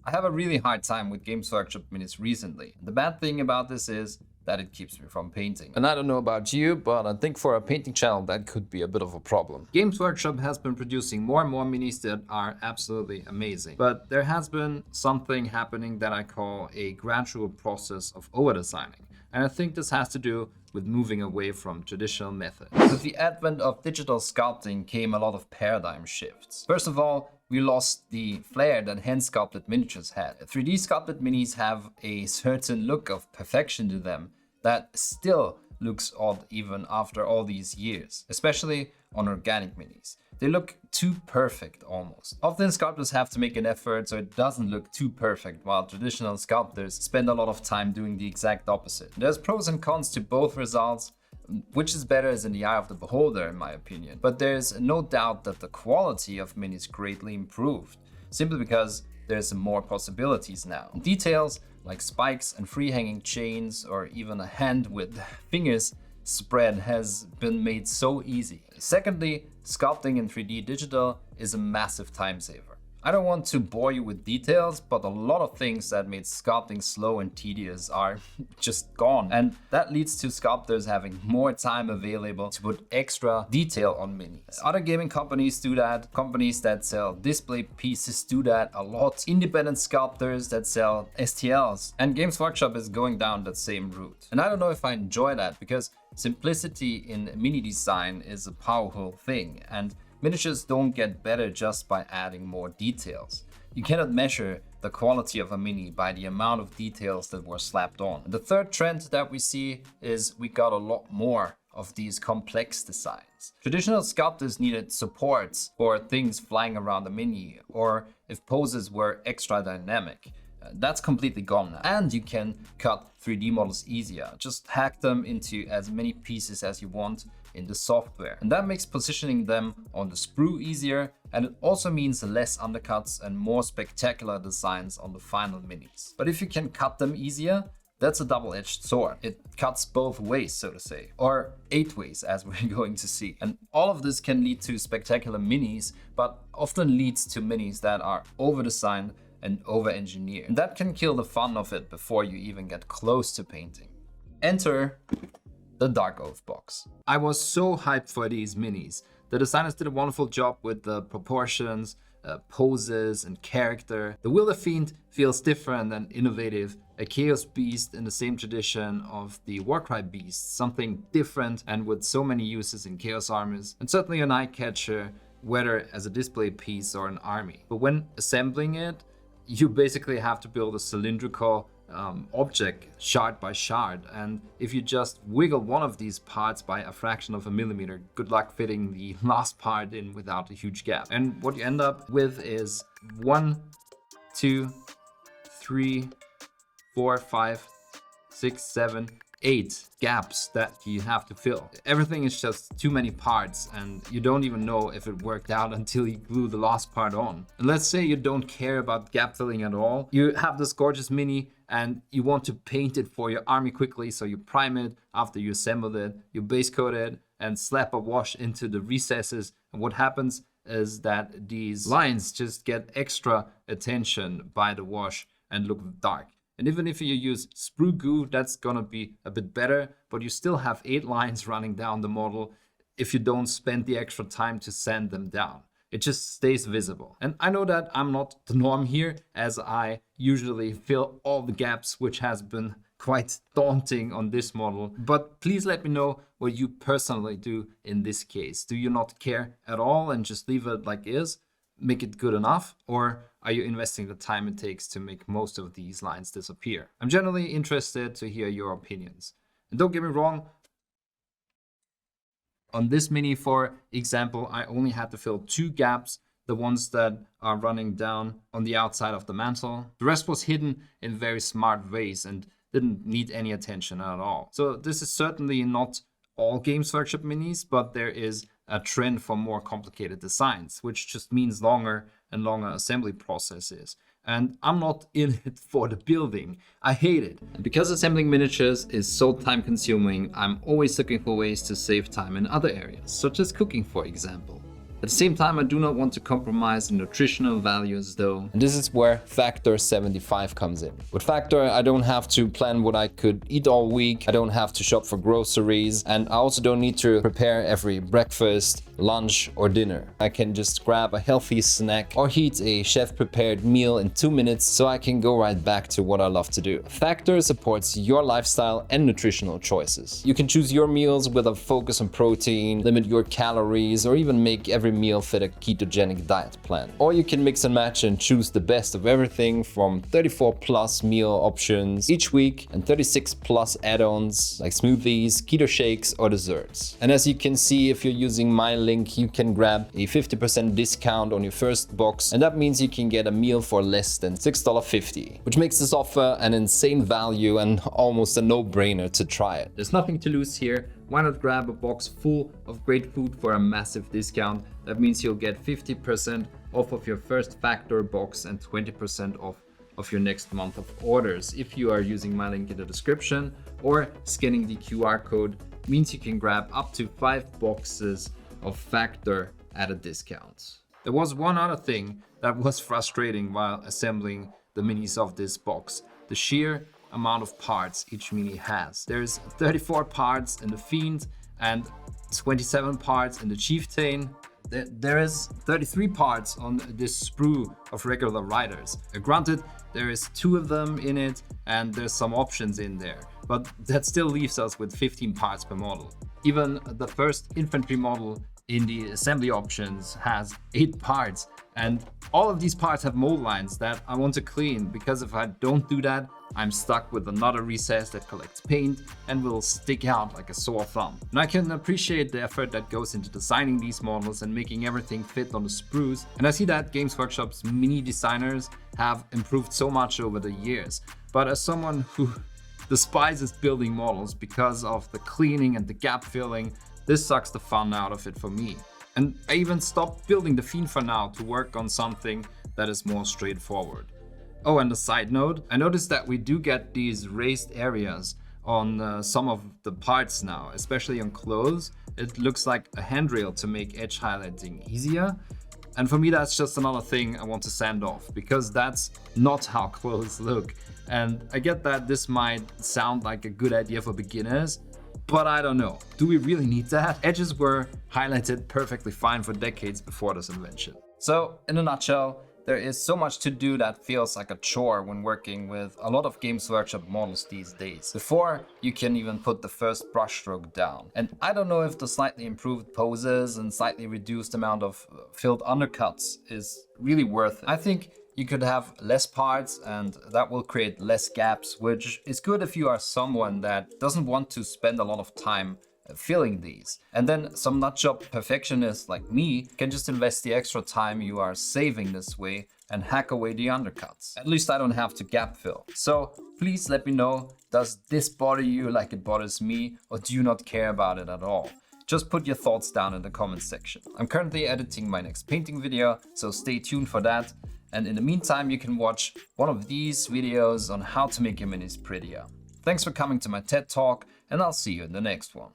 I have a really hard time with Games Workshop minis recently. The bad thing about this is that it keeps me from painting. And I don't know about you, but I think for a painting channel that could be a bit of a problem. Games Workshop has been producing more and more minis that are absolutely amazing. But there has been something happening that I call a gradual process of over-designing. And I think this has to do with moving away from traditional methods. With the advent of digital sculpting came a lot of paradigm shifts. First of all, we lost the flair that hand-sculpted miniatures had. 3D sculpted minis have a certain look of perfection to them that still looks odd even after all these years, especially on organic minis. They look too perfect almost. Often sculptors have to make an effort so it doesn't look too perfect, while traditional sculptors spend a lot of time doing the exact opposite. There's pros and cons to both results. Which is better is in the eye of the beholder, in my opinion. But there's no doubt that the quality of minis greatly improved, simply because there's more possibilities now. Details like spikes and free-hanging chains, or even a hand with fingers spread, has been made so easy. Secondly, sculpting in 3D digital is a massive time saver. I don't want to bore you with details, but a lot of things that made sculpting slow and tedious are just gone. And that leads to sculptors having more time available to put extra detail on minis. Other gaming companies do that. Companies that sell display pieces do that a lot. Independent sculptors that sell STLs. And Games Workshop is going down that same route. And I don't know if I enjoy that, because simplicity in mini design is a powerful thing. And miniatures don't get better just by adding more details. You cannot measure the quality of a mini by the amount of details that were slapped on. The third trend that we see is we got a lot more of these complex designs. Traditional sculptors needed supports for things flying around the mini, or if poses were extra dynamic. That's completely gone now. And you can cut 3D models easier. Just hack them into as many pieces as you want in the software. And that makes positioning them on the sprue easier, and it also means less undercuts and more spectacular designs on the final minis. But if you can cut them easier, that's a double-edged sword. It cuts both ways, so to say, or 8 ways, as we're going to see. And all of this can lead to spectacular minis, but often leads to minis that are over-designed and over-engineered. And that can kill the fun of it before you even get close to painting. Enter the Dark Oath box. I was so hyped for these minis. The designers did a wonderful job with the proportions, poses and character. The Wilder Fiend feels different and innovative. A Chaos Beast in the same tradition of the Warcry Beast, something different and with so many uses in Chaos armies. And certainly an eye-catcher, whether as a display piece or an army. But when assembling it, you basically have to build a cylindrical object shard by shard, and if you just wiggle one of these parts by a fraction of a millimeter, good luck fitting the last part in without a huge gap. And what you end up with is 1, 2, 3, 4, 5, 6, 7, 8 gaps that you have to fill. Everything is just too many parts, and you don't even know if it worked out until you glue the last part on. And let's say you don't care about gap filling at all. You have this gorgeous mini and you want to paint it for your army quickly, so you prime it after you assembled it, you base coat it and slap a wash into the recesses. And what happens is that these lines just get extra attention by the wash and look dark. And even if you use sprue goo, that's gonna be a bit better, but you still have 8 lines running down the model if you don't spend the extra time to sand them down. It just stays visible. And I know that I'm not the norm here, as I usually fill all the gaps, which has been quite daunting on this model. But please let me know what you personally do in this case. Do you not care at all and just leave it like is? Make it good enough? Or are you investing the time it takes to make most of these lines disappear? I'm generally interested to hear your opinions. And don't get me wrong, on this mini, for example, I only had to fill 2 gaps, the ones that are running down on the outside of the mantle. The rest was hidden in very smart ways and didn't need any attention at all. So this is certainly not all Games Workshop minis, but there is a trend for more complicated designs, which just means longer and longer assembly processes. And I'm not in it for the building. I hate it. And because assembling miniatures is so time consuming, I'm always looking for ways to save time in other areas, such as cooking, for example. At the same time, I do not want to compromise the nutritional values though. And this is where factor 75 comes in. With factor, I don't have to plan what I could eat all week. I don't have to shop for groceries, and I also don't need to prepare every breakfast, lunch or dinner. I can just grab a healthy snack or heat a chef-prepared meal in 2 minutes so I can go right back to what I love to do. Factor supports your lifestyle and nutritional choices. You can choose your meals with a focus on protein, limit your calories, or even make every meal fit a ketogenic diet plan. Or you can mix and match and choose the best of everything from 34 plus meal options each week and 36 plus add-ons like smoothies, keto shakes or desserts. And as you can see, if you're using my link, you can grab a 50% discount on your first box, and that means you can get a meal for less than $6.50, which makes this offer an insane value and almost a no-brainer to try it. There's nothing to lose here. Why not grab a box full of great food for a massive discount? That means you'll get 50% off of your first factor box and 20% off of your next month of orders if you are using my link in the description, or scanning the QR code means you can grab up to 5 boxes of factor at a discount. There was one other thing that was frustrating while assembling the minis of this box: the sheer amount of parts each mini has. There's 34 parts in the Fiend and 27 parts in the Chieftain. There is 33 parts on this sprue of regular riders. Granted, there is 2 of them in it and there's some options in there, but that still leaves us with 15 parts per model. Even the first infantry model in the assembly options has 8 parts, and all of these parts have mold lines that I want to clean, because if I don't do that, I'm stuck with another recess that collects paint and will stick out like a sore thumb. And I can appreciate the effort that goes into designing these models and making everything fit on the sprues, and I see that Games Workshop's mini designers have improved so much over the years. But as someone who despises building models because of the cleaning and the gap filling, this sucks the fun out of it for me. And I even stopped building the Fiend for now to work on something that is more straightforward. Oh, and a side note, I noticed that we do get these raised areas on some of the parts now, especially on clothes. It looks like a handrail to make edge highlighting easier. And for me, that's just another thing I want to sand off, because that's not how clothes look. And I get that this might sound like a good idea for beginners, but I don't know. Do we really need that? Edges were highlighted perfectly fine for decades before this invention. So, in a nutshell, there is so much to do that feels like a chore when working with a lot of Games Workshop models these days, before you can even put the first brushstroke down. And I don't know if the slightly improved poses and slightly reduced amount of filled undercuts is really worth it. I think you could have less parts and that will create less gaps, which is good if you are someone that doesn't want to spend a lot of time filling these. And then some nutjob perfectionists like me can just invest the extra time you are saving this way and hack away the undercuts. At least I don't have to gap fill. So please let me know, does this bother you like it bothers me, or do you not care about it at all? Just put your thoughts down in the comments section. I'm currently editing my next painting video, so stay tuned for that. And in the meantime, you can watch one of these videos on how to make your minis prettier. Thanks for coming to my TED Talk, and I'll see you in the next one.